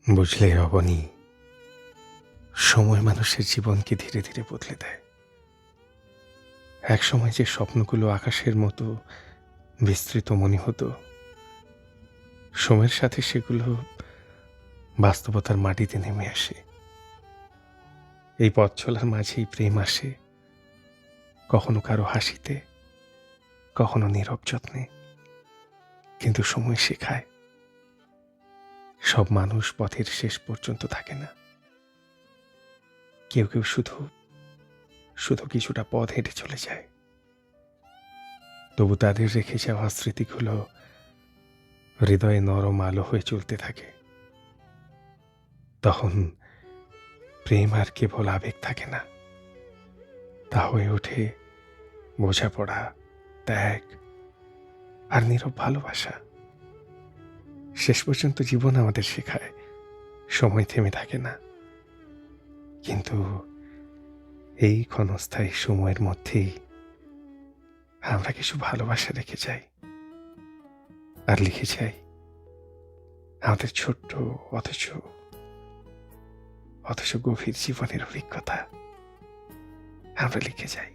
বুঝলে অবনী, সময় মানুষের জীবনকে ধীরে ধীরে বদলে দেয়। একসময় যে স্বপ্নগুলো আকাশের মতো বিস্তৃত মনে হতো, সময়ের সাথে সেগুলো বাস্তবতার মাটিতে নেমে আসে। এই পথ চলার মাঝেই প্রেম আসে, কখনো কারো হাসিতে, কখনো নীরব যত্নে। কিন্তু সময় শেখায়, সব মানুষ পথের শেষ পর্যন্ত থাকে না। কেউ কেউ শুধু শুধু কিছুটা পথ হেঁটে চলে যায়, তবু তাদের রেখে যাওয়া স্মৃতিগুলো হৃদয়ে নরম আলো হয়ে চলতে থাকে। তখন প্রেম আর কেবল আবেগ থাকে না, তা হয়ে ওঠে বোঝাপড়া, ত্যাগ আর নীরব ভালোবাসা। শেষ পর্যন্ত জীবন আমাদের শেখায় সময় থেমে থাকে না, কিন্তু এই ক্ষণস্থায়ী সময়ের মধ্যেই আমরা কিছু ভালোবাসা রেখে যাই আর লিখে যাই আমাদের ছোট্ট অথচ অথচ গভীর জীবনের অভিজ্ঞতা। আমরা লিখে যাই।